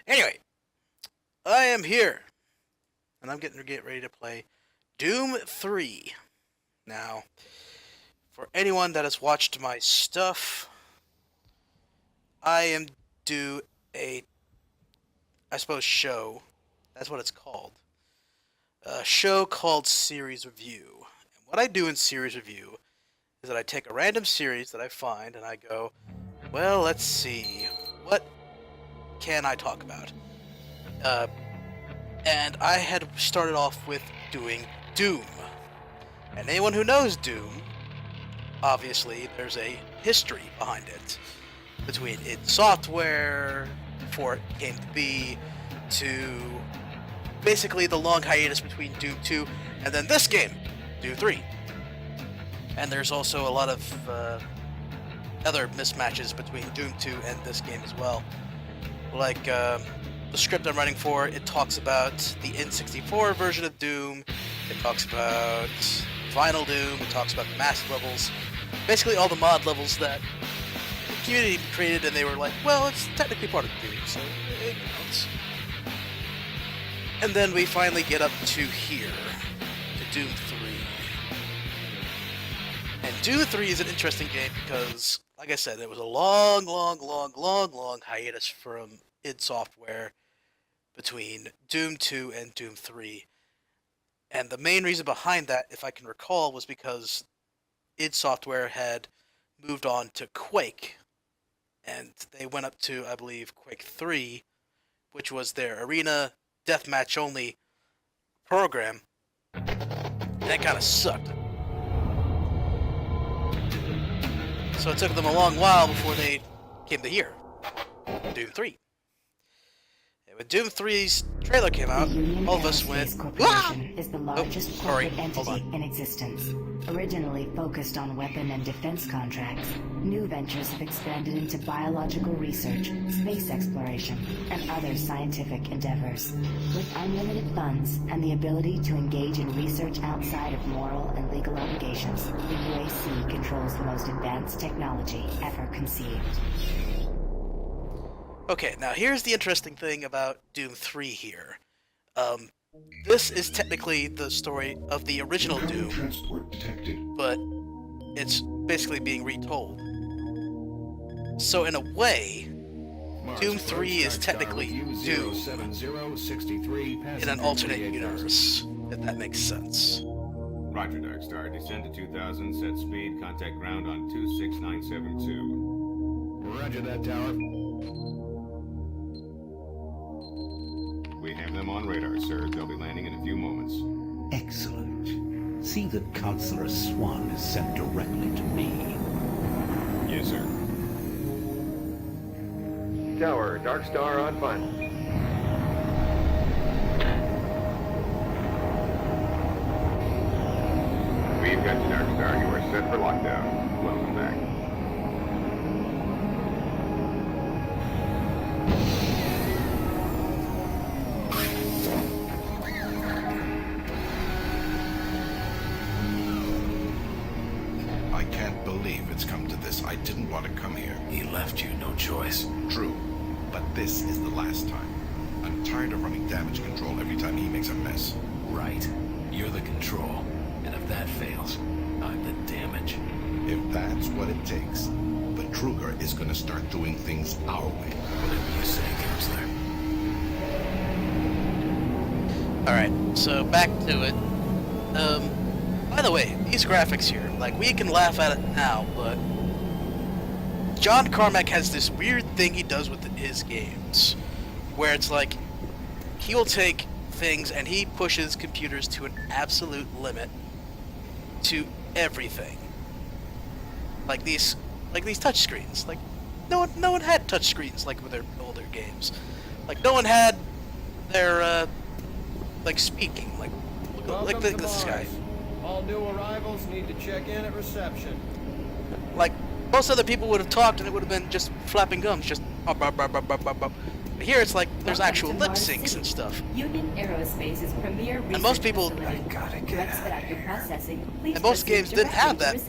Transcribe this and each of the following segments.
Anyway, I am here, and I'm getting ready to play Doom 3. Now, for anyone that has watched my stuff, I am do a, I suppose, show. That's what it's called. A show called Series Review. And what I do in Series Review is that I take a random series that I find and I go, well, let's see, what can I talk about? And I had started off with doing Doom. And anyone who knows Doom, obviously there's a history behind it. Between id Software, before it came to be, to basically the long hiatus between Doom 2 and then this game, Doom 3. And there's also a lot of other mismatches between Doom 2 and this game as well. Like, the script I'm writing for, it talks about the N64 version of Doom, it talks about Final Doom, it talks about the massive levels, basically all the mod levels that the community created, and they were like, well, it's technically part of Doom, so it counts. And then we finally get up to here, to Doom 3. And Doom 3 is an interesting game because, like I said, it was a long hiatus from id Software between Doom 2 and Doom 3. And the main reason behind that, if I can recall, was because id Software had moved on to Quake. And they went up to, I believe, Quake 3, which was their arena deathmatch only program. And that kind of sucked. So it took them a long while before they came to here. Doom 3. When Doom 3's trailer came out, all of us went, "Ah!" Is the largest corporate entity in existence. Originally focused on weapon and defense contracts, new ventures have expanded into biological research, space exploration, and other scientific endeavors. With unlimited funds and the ability to engage in research outside of moral and legal obligations, the UAC controls the most advanced technology ever conceived. Okay, now here's the interesting thing about Doom 3 here. This is technically the story of the original Doom, but it's basically being retold. So in a way, Doom 3 is technically Doom in an alternate universe, if that makes sense. Roger, Darkstar. Descend to 2000, set speed, contact ground on 26972. Roger that, Tower. We have them on radar, sir. They'll be landing in a few moments. Excellent. See that Counselor Swan is sent directly to me. Yes, sir. Tower, Darkstar on final. We've got you, Darkstar. You are set for lockdown. Welcome back. I can't believe it's come to this. I didn't want to come here. He left you no choice. True, but this is the last time. I'm tired of running damage control every time he makes a mess. Right. You're the control. And if that fails, I'm the damage. If that's what it takes, the Kruger is going to start doing things our way. Whatever you say, Counselor. Alright, so back to it. By the way, these graphics here, like, we can laugh at it now, but John Carmack has this weird thing he does with his games, where it's like, he will take things and he pushes computers to an absolute limit to everything. Like these touchscreens. Like, no one had touchscreens like with their older games. Like, no one had their like speaking. Like, look this guy. All new arrivals need to check in at reception. Like, most other people would have talked and it would have been just flapping gums, just bop, bop, bop, bop, bop, bop, bop. But here it's like there's actual lip syncs and stuff. Union Aerospace's premier And most people, Gotta get out of here. and most games didn't have that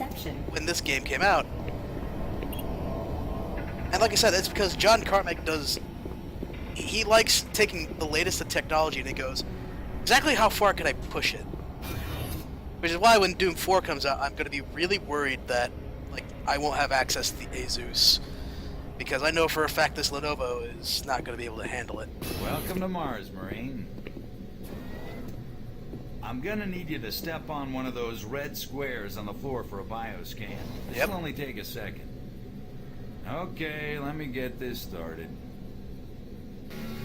when this game came out. And like I said, it's because John Carmack does he likes taking the latest of technology and he goes, exactly how far can I push it? Which is why when Doom 4 comes out, I'm going to be really worried that like I won't have access to the Asus. Because I know for a fact this Lenovo is not going to be able to handle it. Welcome to Mars, Marine. I'm gonna need you to step on one of those red squares on the floor for a bioscan. This'll only take a second. Okay, let me get this started.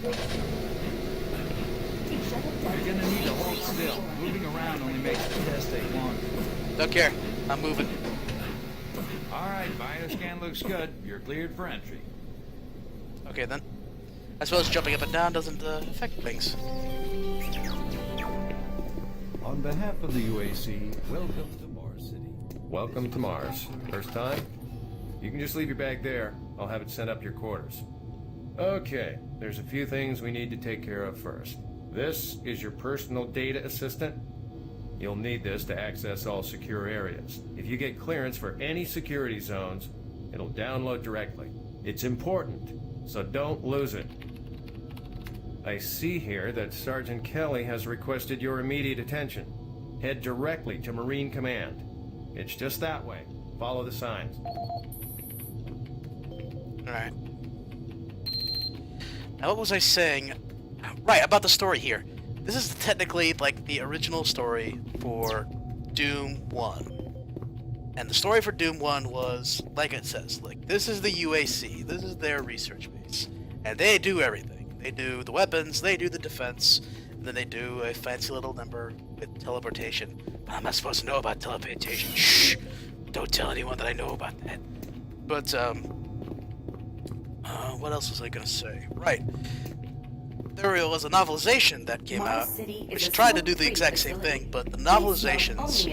You're gonna need to hold still. Moving around only makes the test take longer. Don't care. I'm moving. Alright, bioscan looks good. You're cleared for entry. Okay then. I suppose jumping up and down doesn't affect things. On behalf of the UAC, welcome to Mars City. Welcome to Mars. First time? You can just leave your bag there. I'll have it sent up your quarters. Okay, there's a few things we need to take care of first. This is your personal data assistant. You'll need this to access all secure areas. If you get clearance for any security zones, it'll download directly. It's important, so don't lose it. I see here that Sergeant Kelly has requested your immediate attention. Head directly to Marine Command. It's just that way. Follow the signs. Alright. Now what was I saying? Right, about the story here. This is technically like the original story for Doom 1. And the story for Doom 1 was, like it says, like, this is the UAC, this is their research base. And they do everything. They do the weapons, they do the defense, and then they do a fancy little number with teleportation. But I'm not supposed to know about teleportation. Shh! Don't tell anyone that I know about that. But, what else was I gonna say? Right. There was a novelization that came out, which tried to do the exact same thing, but the novelizations,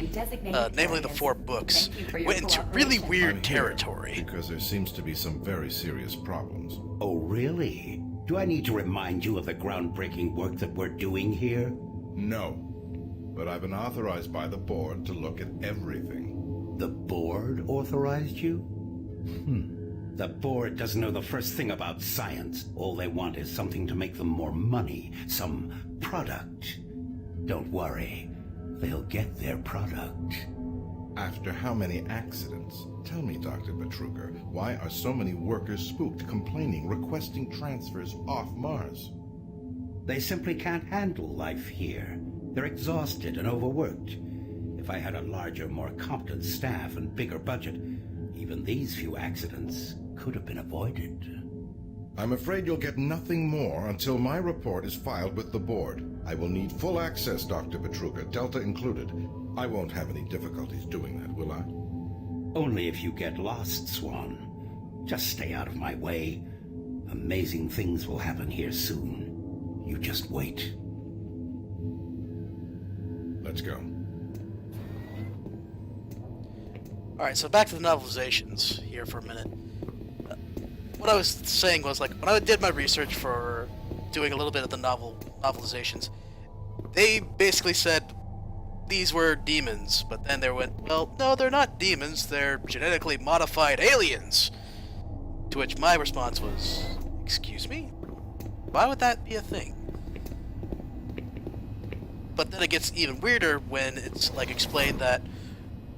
namely the 4 books, went into really weird territory. Because there seems to be some very serious problems. Oh, really? Do I need to remind you of the groundbreaking work that we're doing here? No. But I've been authorized by the board to look at everything. The board authorized you? The board doesn't know the first thing about science. All they want is something to make them more money, some product. Don't worry, they'll get their product. After how many accidents? Tell me, Dr. Betruger, why are so many workers spooked, complaining, requesting transfers off Mars? They simply can't handle life here. They're exhausted and overworked. If I had a larger, more competent staff and bigger budget, even these few accidents could have been avoided. I'm afraid you'll get nothing more until my report is filed with the board. I will need full access, Dr. Betruger, Delta included. I won't have any difficulties doing that, will I? Only if you get lost, Swan. Just stay out of my way. Amazing things will happen here soon. You just wait. Let's go. Alright, so back to the novelizations here for a minute. What I was saying was, like, when I did my research for doing a little bit of the novelizations, they basically said these were demons, but then they went, well, no, they're not demons, they're genetically modified aliens. To which my response was, excuse me? Why would that be a thing? But then it gets even weirder when it's, like, explained that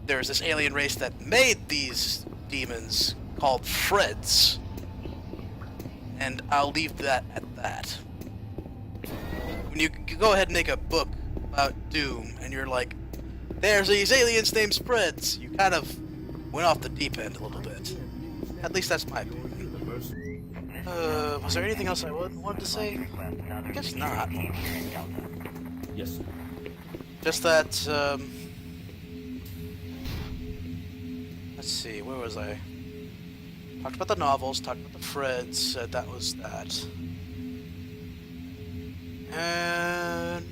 there's this alien race that made these demons called Freds. And I'll leave that at that. When you go ahead and make a book about Doom, and you're like, there's these aliens named Spreads, you kind of went off the deep end a little bit. At least that's my opinion. Was there anything else I wanted to say? I guess not. Yes, sir. Just that, let's see, where was I? Talked about the novels, talked about the Freds, said that was that. And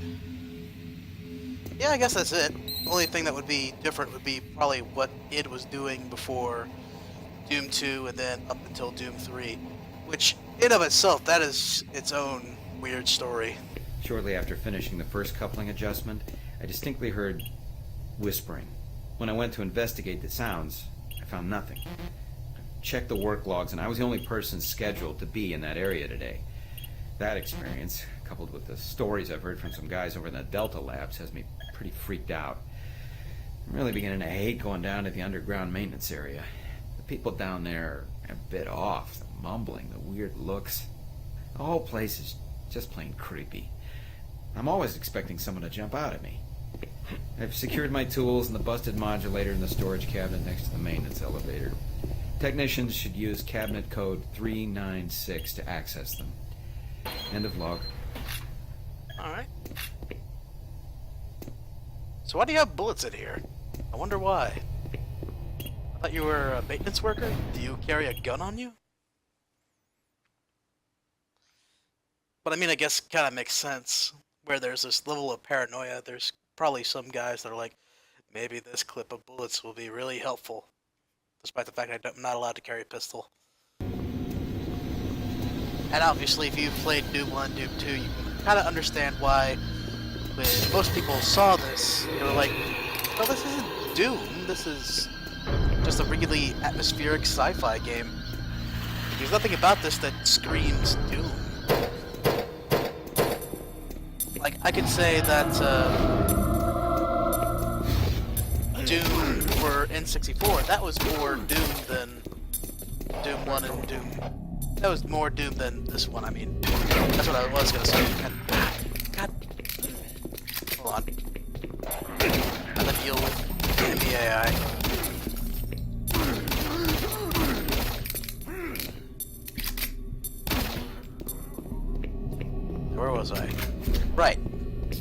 yeah, I guess that's it. The only thing that would be different would be probably what id was doing before Doom 2 and then up until Doom 3, which in of itself, that is its own weird story. Shortly after finishing the first coupling adjustment, I distinctly heard whispering. When I went to investigate the sounds, I found nothing. I checked the work logs, and I was the only person scheduled to be in that area today. That experience, coupled with the stories I've heard from some guys over in the Delta labs, has me pretty freaked out. I'm really beginning to hate going down to the underground maintenance area. The people down there are a bit off. The mumbling, the weird looks. The whole place is just plain creepy. I'm always expecting someone to jump out at me. I've secured my tools and the busted modulator in the storage cabinet next to the maintenance elevator. Technicians should use cabinet code 396 to access them. End of log. Alright. So why do you have bullets in here? I wonder why. I thought you were a maintenance worker? Do you carry a gun on you? But I mean, I guess it kind of makes sense. Where there's this level of paranoia, there's probably some guys that are like, maybe this clip of bullets will be really helpful. Despite the fact I'm not allowed to carry a pistol. And obviously, if you've played Doom 1 and Doom 2, you can kind of understand why when most people saw this, they were like, well, this isn't Doom, this is just a really atmospheric sci-fi game. There's nothing about this that screams Doom. Like, I could say that Doom for N64, that was more Doom than Doom 1 and Doom. That was more Doom than this one, I mean. That's what I was gonna say. God. Hold on. I'm gonna deal with enemy AI. Where was I? Right.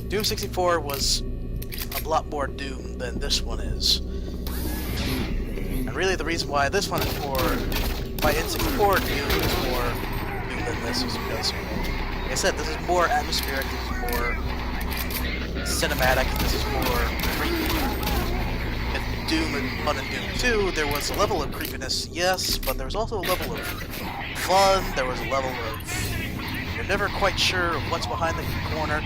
Doom 64 was a lot more Doom than this one is. And really the reason why this one is more... By N64, Doom is more Doom than this is because, like I said, this is more atmospheric, this is more cinematic, this is more creepy. In Doom 1 and Doom 2, there was a level of creepiness, yes, but there was also a level of fun, there was a level of... You're never quite sure of what's behind the corner.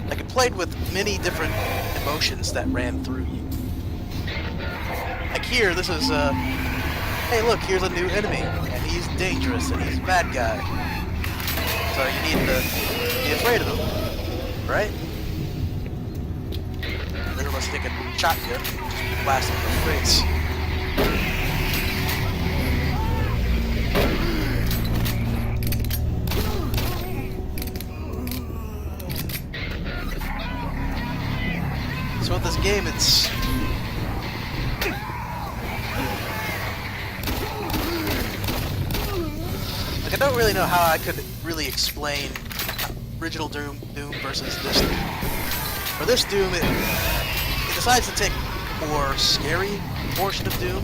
Like, it played with many different emotions that ran through you. Like here, this is, hey look, here's a new enemy, and he's dangerous, and he's a bad guy. So you need to be afraid of him, right? Then let's take a shotgun, just blast him in the face. So with this game, it's... Like, I don't really know how I could really explain original Doom versus this Doom. For this Doom, it decides to take a more scary portion of Doom,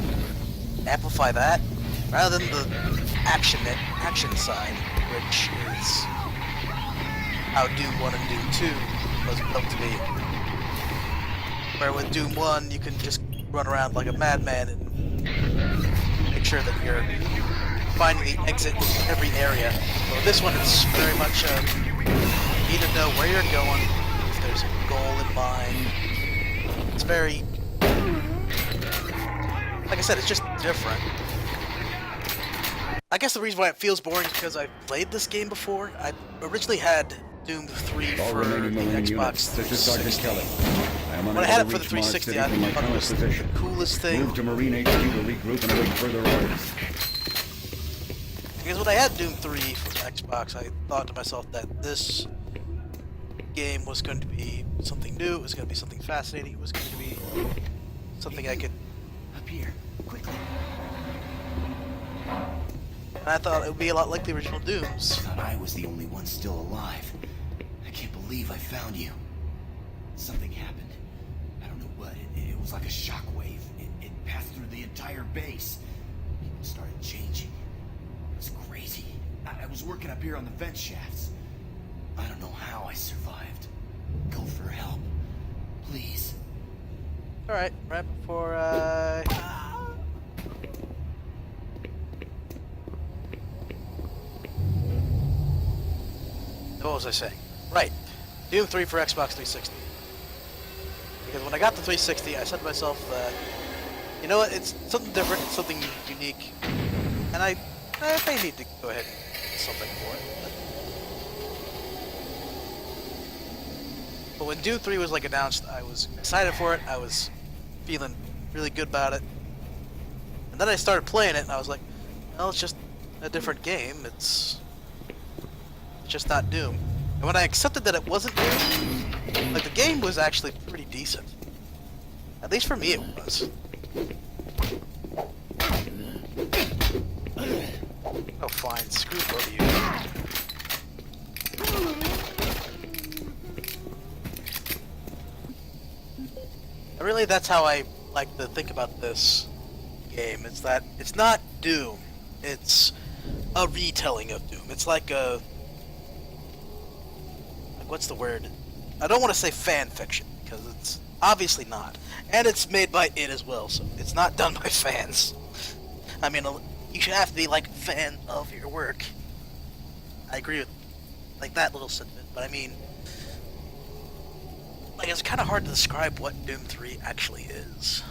amplify that, rather than the action side, which is how Doom 1 and Doom 2 was built to be. Where with Doom 1, you can just run around like a madman and make sure that you're finding the exit in every area. So this one, it's very much, you need to know where you're going, if there's a goal in mind. It's very, like I said, it's just different. I guess the reason why it feels boring is because I've played this game before. I originally had Doom 3 for the Xbox 360. When I had it for the 360, I thought it was the coolest thing. Move to Marine HQ to regroup and await further orders. Because when I had Doom 3 for the Xbox, I thought to myself that this game was going to be something new, it was going to be something fascinating, it was going to be something I could... Up here, quickly. And I thought it would be a lot like the original Dooms. I thought I was the only one still alive. I can't believe I found you. Something happened. I don't know what. It was like a shockwave. It passed through the entire base. People started changing. It was crazy. I was working up here on the vent shafts. I don't know how I survived. Go for help. Please. Alright, right before I... What was I saying? Right. Doom 3 for Xbox 360. Because when I got the 360, I said to myself that, you know what, it's something different, it's something unique, and I may need to go ahead and do something for it. But when Doom 3 was like announced, I was excited for it. I was feeling really good about it. And then I started playing it, and I was like, well, it's just a different game. It's just not Doom. And when I accepted that it wasn't Doom, like, the game was actually pretty decent. At least for me, it was. Oh, fine. Screw both of you. And really, that's how I like to think about this game. It's that it's not Doom. It's a retelling of Doom. It's like a... what's the word? I don't want to say fan fiction, because it's obviously not. And it's made by id as well, so it's not done by fans. I mean, you should have to be, like, a fan of your work. I agree with, like, that little sentiment, but I mean... like, it's kind of hard to describe what Doom 3 actually is.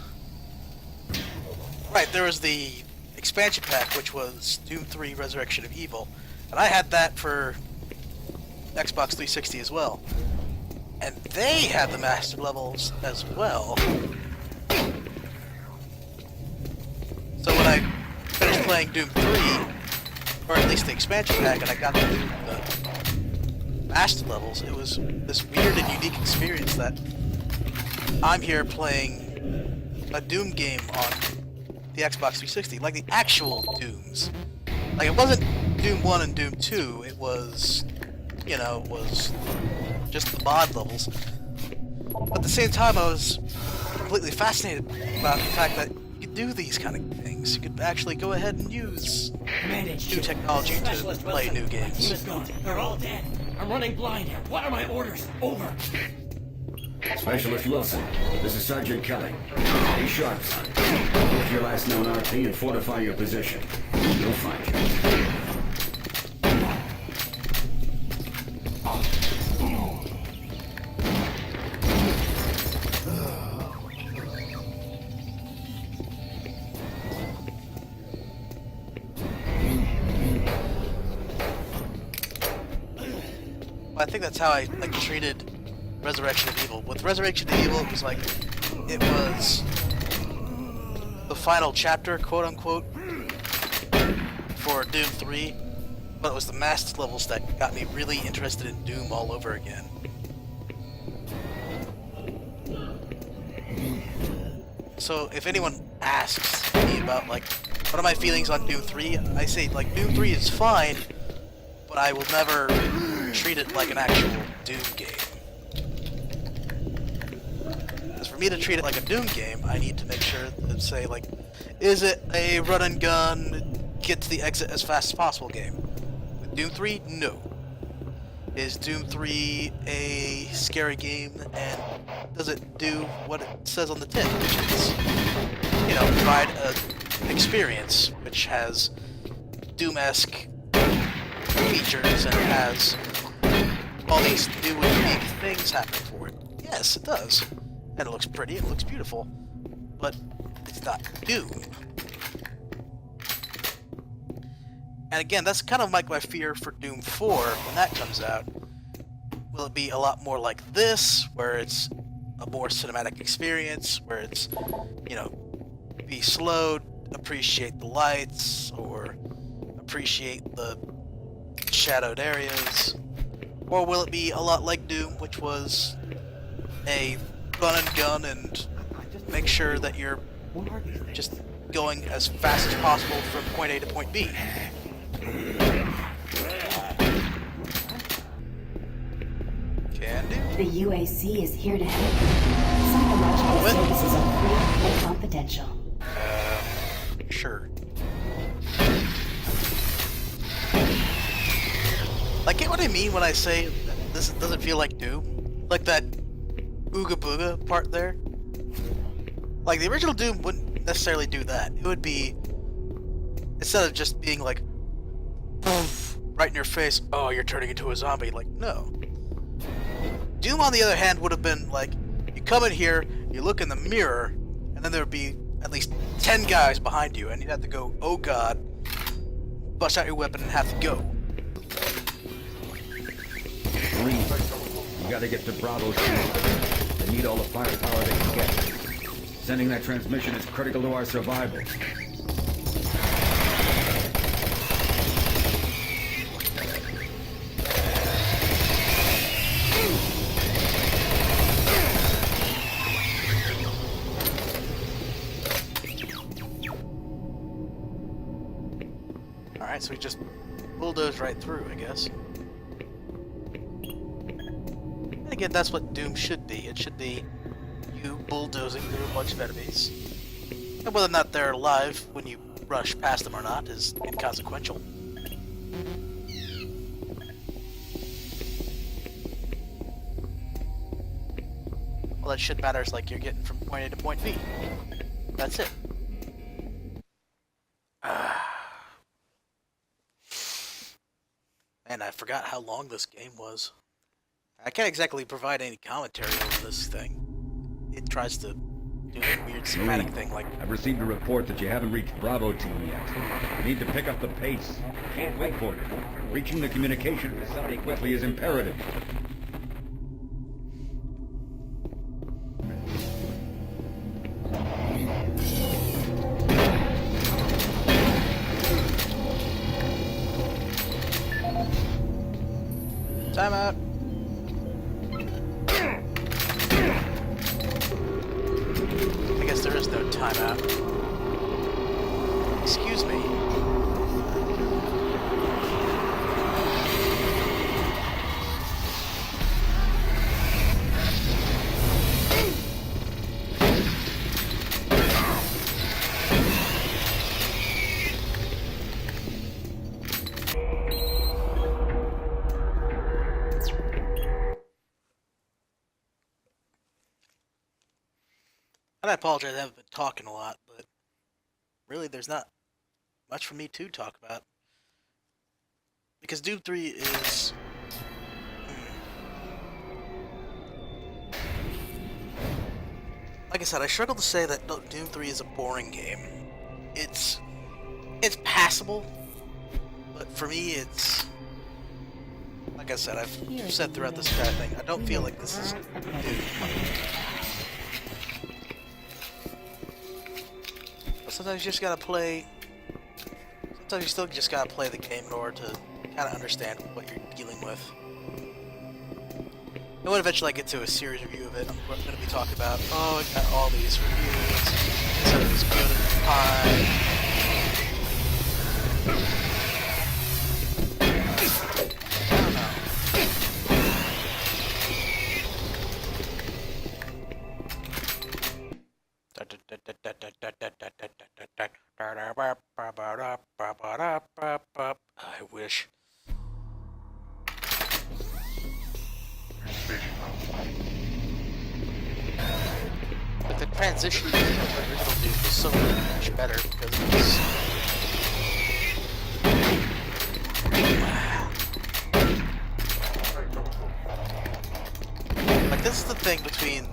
Right, there was the expansion pack, which was Doom 3 Resurrection of Evil, and I had that for Xbox 360 as well. And they had the master levels as well. So when I finished playing Doom 3, or at least the expansion pack, and I got the master levels, it was this weird and unique experience that I'm here playing a Doom game on the Xbox 360, like the actual Dooms. Like, it wasn't Doom 1 and Doom 2, it was, you know, it was just the mod levels. But at the same time, I was completely fascinated about the fact that you could do these kind of things. You could actually go ahead and use new technology to play new games. They're all dead. I'm running blind here. What are my orders? Over. Specialist Wilson, this is Sergeant Kelly. Be sharp, son. Get your last known RP and fortify your position. You'll find you. I think that's how I like treated Resurrection of Evil. With Resurrection of Evil, it was like, it was the final chapter, quote unquote, for Doom 3, but it was the master levels that got me really interested in Doom all over again. So if anyone asks me about, like, what are my feelings on Doom 3, I say, like, Doom 3 is fine, but I will never treat it like an actual Doom game. Because for me to treat it like a Doom game, I need to make sure to say, like, is it a run and gun, get to the exit as fast as possible game? With Doom 3, no. Is Doom 3 a scary game, and does it do what it says on the tin, which is, you know, provide an experience which has Doom-esque features and has all these new and unique things happening for it? Yes, it does. And it looks pretty, it looks beautiful. But it's not Doom. And again, that's kind of like my fear for Doom 4 when that comes out. Will it be a lot more like this, where it's a more cinematic experience, where it's, you know, be slowed, appreciate the lights, or appreciate the shadowed areas? Or will it be a lot like Doom, which was a run and gun and make sure that you're just going as fast as possible from point A to point B? Can do. The UAC is here to help. Psychological services are free and confidential. Sure. Like, get what I mean when I say that this doesn't feel like Doom? Like that Ooga Booga part there? Like, the original Doom wouldn't necessarily do that. It would be, instead of just being like, poof, right in your face, oh, you're turning into a zombie. Like, no. Doom, on the other hand, would have been like, you come in here, you look in the mirror, and then there would be at least 10 guys behind you, and you'd have to go, oh god, bust out your weapon and have to go. Breathe. gotta get to Bravo team. They need all the firepower they can get. Sending that transmission is critical to our survival. Alright, so we just bulldoze right through, I guess. And again, that's what Doom should be. It should be you bulldozing through a bunch of enemies. And whether or not they're alive when you rush past them or not is inconsequential. All that shit matters like you're getting from point A to point B. That's it. Man, I forgot how long this game was. I can't exactly provide any commentary over this thing. It tries to do a weird cinematic thing like... I've received a report that you haven't reached Bravo team yet. You need to pick up the pace. Can't wait for it. Reaching the communication facility quickly is imperative. Time out. I guess there is no timeout. Excuse me. And I apologize, I haven't been talking a lot, but really there's not much for me to talk about. Because Doom 3 is... Like I said, I struggle to say that Doom 3 is a boring game. It's passable, but for me it's... Like I said, I've said throughout this entire thing, I don't feel like this is Doom. Sometimes you just gotta play... Sometimes you still just gotta play the game in order to kind of understand what you're dealing with. And when eventually I get to a series review of it, I'm going to be talking about, oh, I got all these reviews, I said it was good at the time. I wish. But the transition to the original Doom was so much better because it was... Like, this is the thing between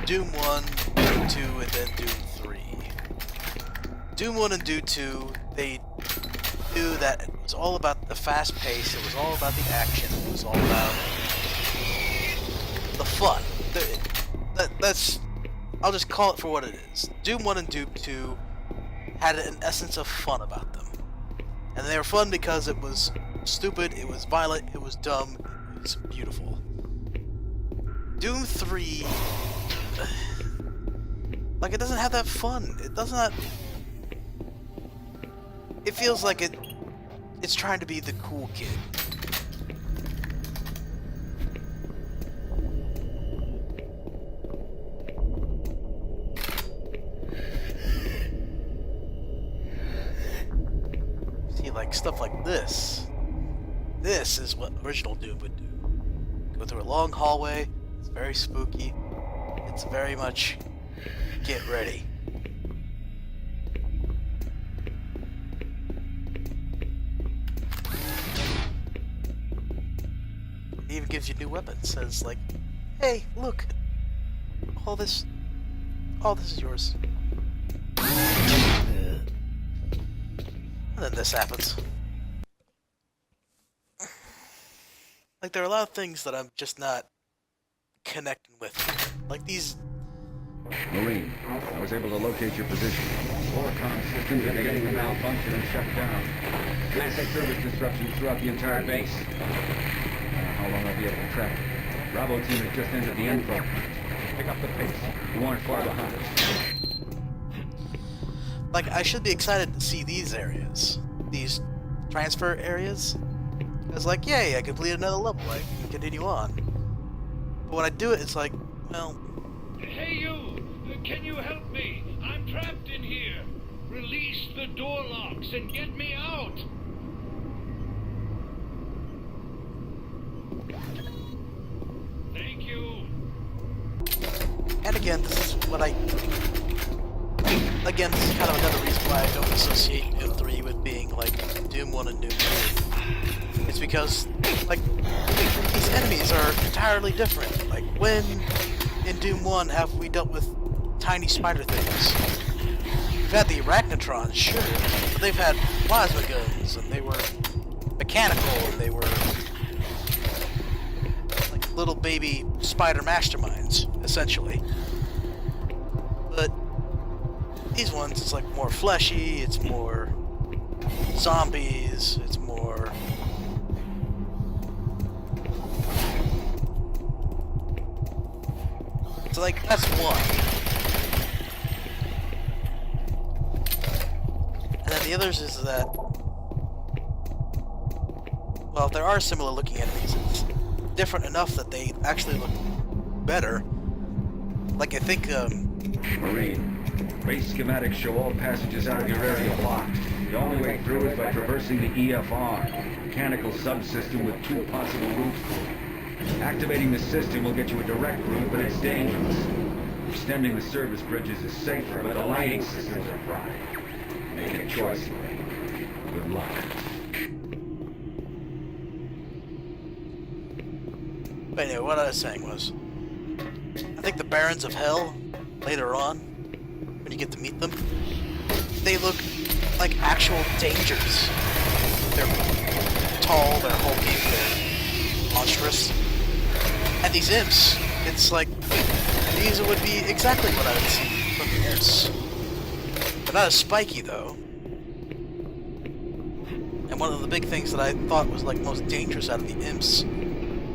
Doom 1, Doom 2, and then Doom 3. Doom 1 and Doom 2, they knew that it was all about the fast pace, it was all about the action, it was all about the fun. That's... I'll just call it for what it is. Doom 1 and Doom 2 had an essence of fun about them. And they were fun because it was stupid, it was violent, it was dumb, it was beautiful. Doom 3... Like, it doesn't have that fun. It does not... It feels like it's trying to be the cool kid. See, like, stuff like this. This is what original Doom would do. Go through a long hallway, it's very spooky, it's very much get ready. It even gives you new weapons, says like, hey, look, all this is yours. And then this happens. Like, there are a lot of things that I'm just not connecting with you. Like these. Marine, I was able to locate your position. All comm systems are beginning to malfunction and shut down. Massive service disruptions throughout the entire base. I don't know how long I'll be able to track it. Bravo team has just entered the info. Pick up the pace. You aren't far behind. Like, I should be excited to see these areas. These transfer areas. Because, like, yay, I completed another level. I can continue on. But when I do it, it's like, well... Hey, you! Can you help me? I'm trapped in here. Release the door locks and get me out. Thank you. And again, this is what I... Again, this is kind of another reason why I don't associate Doom 3 with being, like, Doom 1 and Doom 2. It's because, like, these enemies are entirely different. Like, when in Doom 1 have we dealt with tiny spider things? We've had the Arachnotrons, sure, but they've had plasma guns, and they were mechanical, and they were like little baby spider masterminds, essentially. But these ones, it's like more fleshy, it's more zombies, it's more... So, like, that's one. And then the others is that... Well, there are similar looking enemies. It's different enough that they actually look better. Like, I think, Marine, base schematics show all passages out of your area blocked. The only way through is by traversing the EFR, mechanical subsystem with 2 possible routes through. Activating the system will get you a direct route, but it's dangerous. Extending the service bridges is safer, but the lighting systems are fried. Make a choice. Good luck. But anyway, what I was saying was, I think the Barons of Hell, later on, when you get to meet them, they look like actual dangers. They're tall, they're hulking, they're monstrous. And these imps, it's like, these would be exactly what I would see from the imps. They're not as spiky, though. And one of the big things that I thought was, like, most dangerous out of the imps,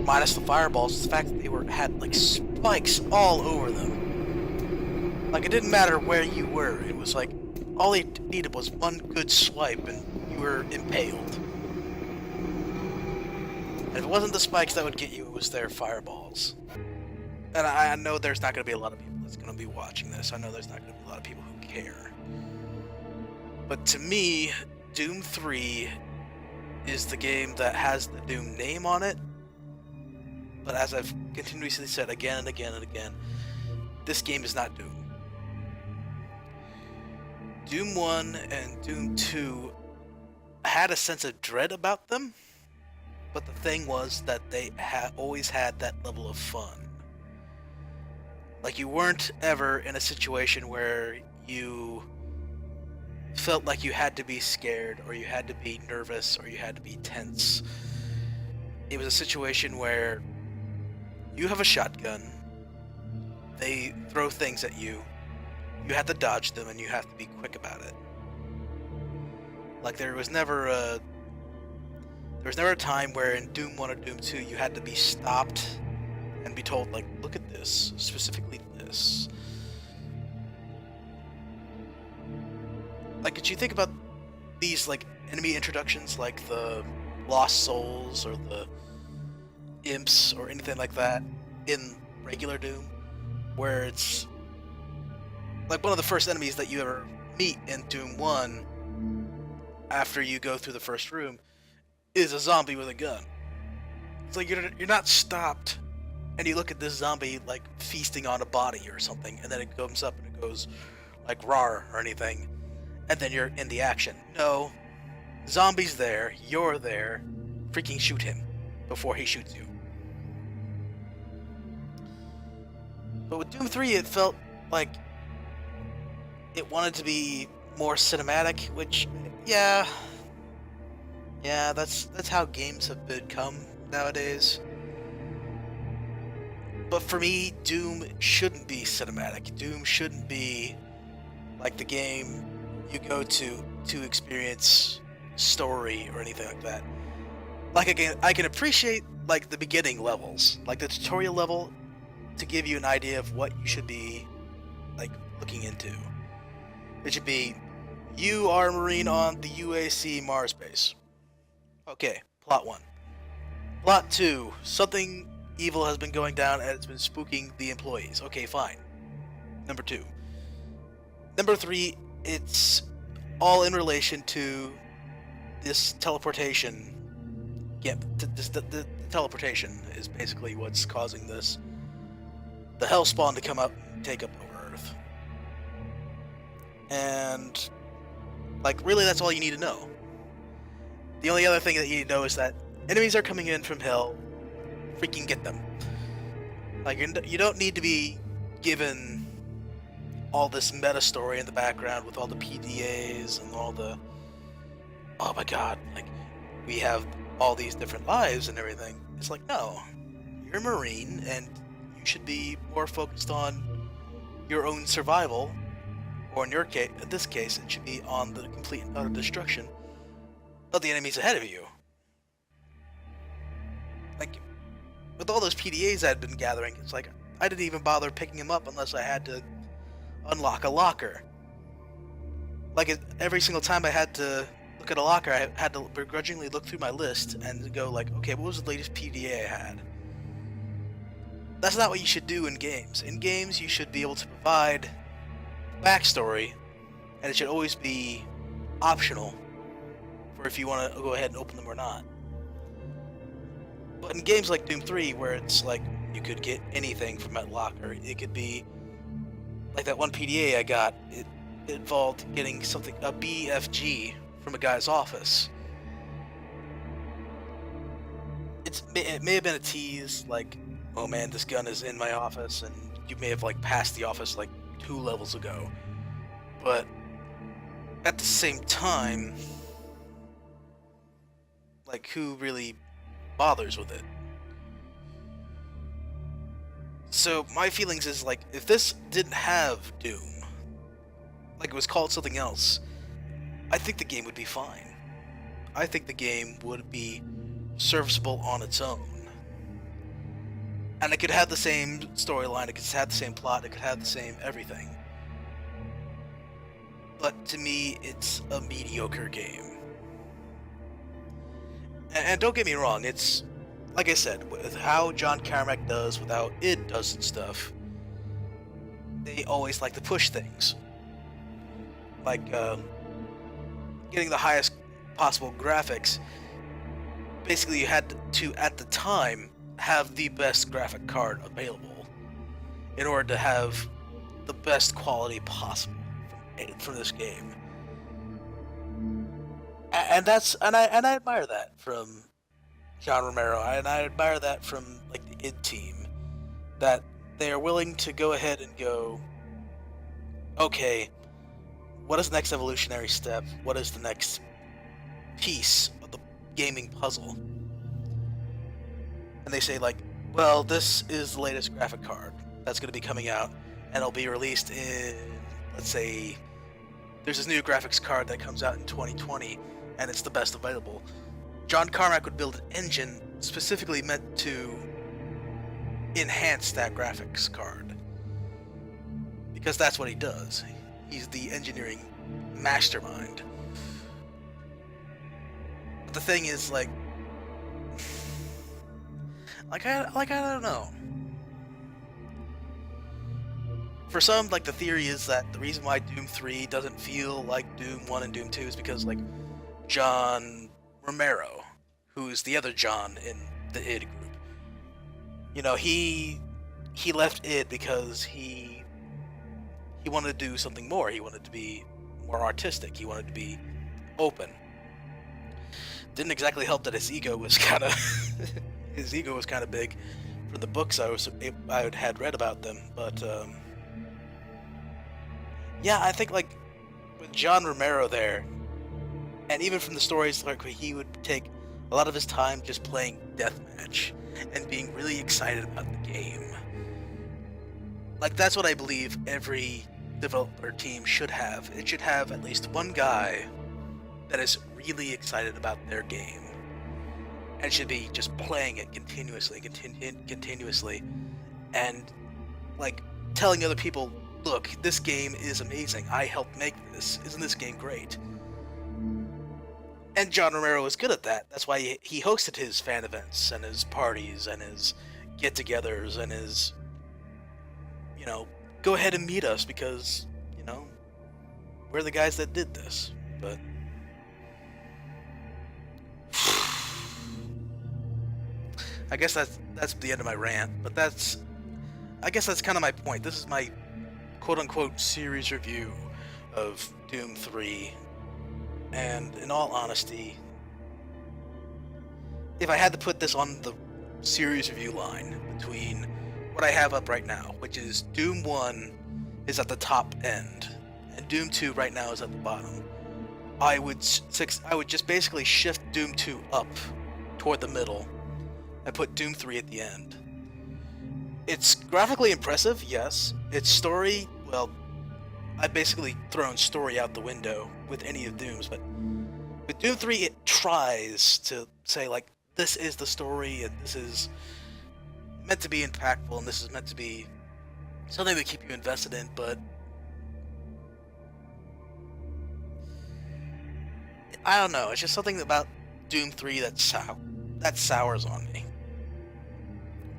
minus the fireballs, is the fact that they had, like, spikes all over them. Like, it didn't matter where you were. It was like, all they needed was one good swipe, and you were impaled. And if it wasn't the spikes that would get you, it was their fireballs. And I know there's not going to be a lot of people that's going to be watching this. I know there's not going to be a lot of people who care. But to me, Doom 3 is the game that has the Doom name on it. But as I've continuously said again and again and again, this game is not Doom. Doom 1 and Doom 2 had a sense of dread about them. But the thing was that they always had that level of fun. Like, you weren't ever in a situation where you felt like you had to be scared, or you had to be nervous, or you had to be tense. It was a situation where you have a shotgun, they throw things at you, you have to dodge them, and you have to be quick about it. Like, there was never a time where in Doom 1 or Doom 2 you had to be stopped and be told, like, look at this, specifically this. Like, did you think about these, like, enemy introductions, like the Lost Souls or the Imps or anything like that in regular Doom? Where it's, like, one of the first enemies that you ever meet in Doom 1 after you go through the first room is a zombie with a gun. It's like you're not stopped, and you look at this zombie like feasting on a body or something, and then it comes up and it goes like rawr or anything, and then you're in the action. No, zombie's there, you're there, freaking shoot him before he shoots you. But with Doom 3, it felt like it wanted to be more cinematic, which, yeah, that's how games have become nowadays. But for me, Doom shouldn't be cinematic. Doom shouldn't be like the game you go to experience story or anything like that. Like, again, I can appreciate like the beginning levels, like the tutorial level, to give you an idea of what you should be like looking into. It should be, you are a Marine on the UAC Mars base. Okay, plot 1. Plot 2, something evil has been going down and it's been spooking the employees. Okay, fine. Number 2. Number 3, it's all in relation to this teleportation. Yeah, the teleportation is basically what's causing this. The Hellspawn to come up and take up Earth. And, like, really that's all you need to know. The only other thing that you need to know is that enemies are coming in from Hell. Freaking get them. Like, you don't need to be given all this meta story in the background with all the PDAs and all the, oh my god, like, we have all these different lives and everything. It's like, no, you're a Marine and you should be more focused on your own survival, or in your case, in this case, it should be on the complete and utter destruction of the enemies ahead of you. Like, with all those PDAs I'd been gathering, it's like, I didn't even bother picking them up unless I had to unlock a locker. Like, every single time I had to look at a locker, I had to begrudgingly look through my list and go like, okay, what was the latest PDA I had? That's not what you should do in games. In games, you should be able to provide backstory, and it should always be optional for if you want to go ahead and open them or not. But in games like Doom 3, where it's like, you could get anything from that locker, it could be like that one PDA I got, it involved getting something, a BFG from a guy's office. It may have been a tease, like, oh man, this gun is in my office, and you may have like passed the office like 2 levels ago. But at the same time, like, who really bothers with it? So my feelings is like, if this didn't have Doom, like it was called something else, I think the game would be fine. I think the game would be serviceable on its own. And it could have the same storyline, it could have the same plot, it could have the same everything. But to me, it's a mediocre game. And don't get me wrong, it's, like I said, with how John Carmack does, with how id does and stuff, they always like to push things. Like, getting the highest possible graphics. Basically, you had to, at the time, have the best graphic card available in order to have the best quality possible from this game. And I admire that from John Romero, and I admire that from like the id team, that they are willing to go ahead and go, okay, what is the next evolutionary step? What is the next piece of the gaming puzzle? And they say like, well, this is the latest graphic card that's going to be coming out, and it'll be released in, let's say, there's this new graphics card that comes out in 2020, and it's the best available. John Carmack would build an engine specifically meant to enhance that graphics card, because that's what he does. He's the engineering mastermind. But the thing is, like I don't know. For some, like, the theory is that the reason why Doom 3 doesn't feel like Doom 1 and Doom 2 is because, like, John Romero, who's the other John in the id group, you know, he left id because he wanted to do something more. He wanted to be more artistic. He wanted to be open. Didn't exactly help that his ego was kind of his ego was kind of big for the books I had read about them. But yeah, I think like with John Romero there, and even from the stories, like he would take a lot of his time just playing deathmatch and being really excited about the game. Like, that's what I believe every developer team should have. It should have at least one guy that is really excited about their game and should be just playing it continuously, and like telling other people, look, this game is amazing, I helped make this, isn't this game great? And John Romero is good at that. That's why he hosted his fan events and his parties and his get-togethers and his, you know, go ahead and meet us because, you know, we're the guys that did this. But I guess that's the end of my rant. But I guess that's kind of my point. This is my quote-unquote series review of Doom 3. And in all honesty, if I had to put this on the series review line between what I have up right now, which is Doom 1 is at the top end, and Doom 2 right now is at the bottom, I would just basically shift Doom 2 up toward the middle and put Doom 3 at the end. It's graphically impressive, yes. Its story, well, I've basically thrown story out the window with any of Doom's, but with Doom 3 it tries to say, like, this is the story, and this is meant to be impactful, and this is meant to be something to keep you invested in, but I don't know, it's just something about Doom 3 that sours on me.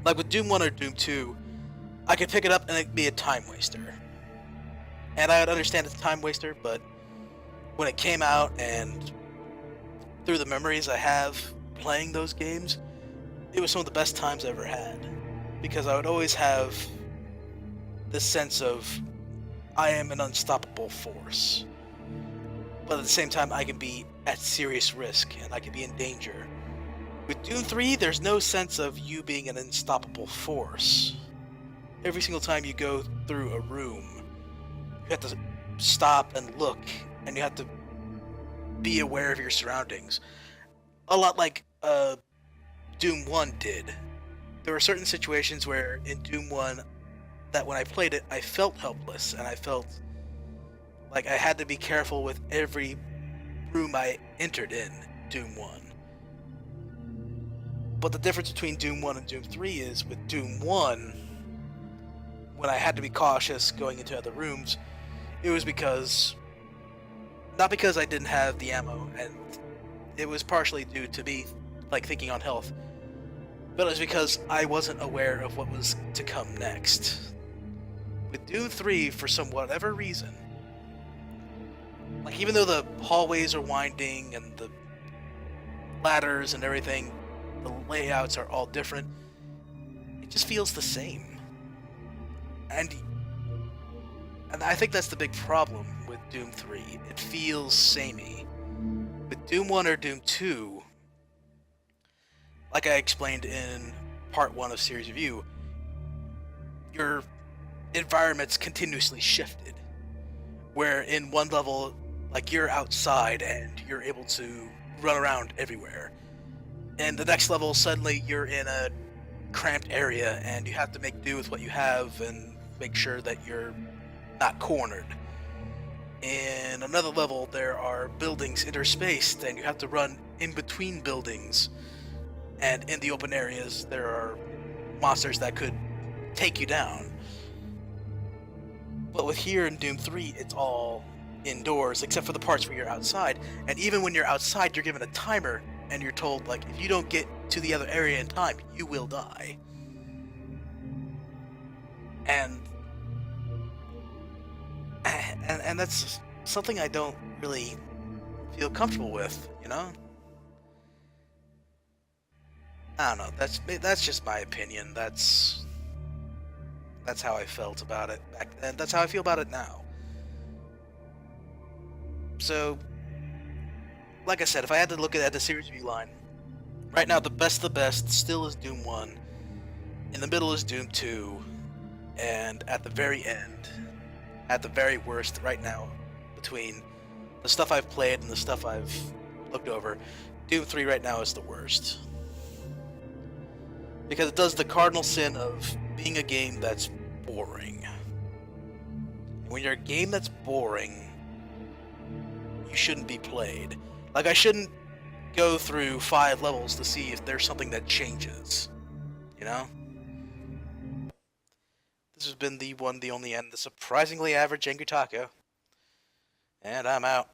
Like with Doom 1 or Doom 2, I could pick it up and it'd be a time waster. And I would understand it's a time waster, but when it came out and through the memories I have playing those games, it was some of the best times I ever had. Because I would always have this sense of, I am an unstoppable force. But at the same time, I can be at serious risk, and I can be in danger. With Doom 3, there's no sense of you being an unstoppable force. Every single time you go through a room, you have to stop and look, and you have to be aware of your surroundings. A lot like Doom 1 did. There were certain situations where in Doom 1 that when I played it, I felt helpless, and I felt like I had to be careful with every room I entered in Doom 1. But the difference between Doom 1 and Doom 3 is with Doom 1, when I had to be cautious going into other rooms, it was because, not because I didn't have the ammo, and it was partially due to me, like, thinking on health, but it was because I wasn't aware of what was to come next. With Doom 3, for whatever reason, like, even though the hallways are winding and the ladders and everything, the layouts are all different, it just feels the same. And I think that's the big problem with Doom 3. It feels samey. With Doom 1 or Doom 2, like I explained in part 1 of series review, your environment's continuously shifted. Where in one level, like, you're outside and you're able to run around everywhere. And the next level, suddenly you're in a cramped area and you have to make do with what you have and make sure that you're not cornered. In another level, there are buildings interspaced and you have to run in between buildings. And in the open areas, there are monsters that could take you down. But with here in Doom 3, it's all indoors, except for the parts where you're outside. And even when you're outside, you're given a timer, and you're told, like, if you don't get to the other area in time, you will die. And that's something I don't really feel comfortable with, you know? I don't know, that's just my opinion. That's how I felt about it back then. That's how I feel about it now. So, like I said, if I had to look at the series review line, right now the best of the best still is Doom 1, in the middle is Doom 2, and at the very end, at the very worst right now, between the stuff I've played and the stuff I've looked over, Doom 3 right now is the worst. Because it does the cardinal sin of being a game that's boring. When you're a game that's boring, you shouldn't be played. Like, I shouldn't go through 5 levels to see if there's something that changes. You know? This has been the one, the only, and the surprisingly average Angry Taco. And I'm out.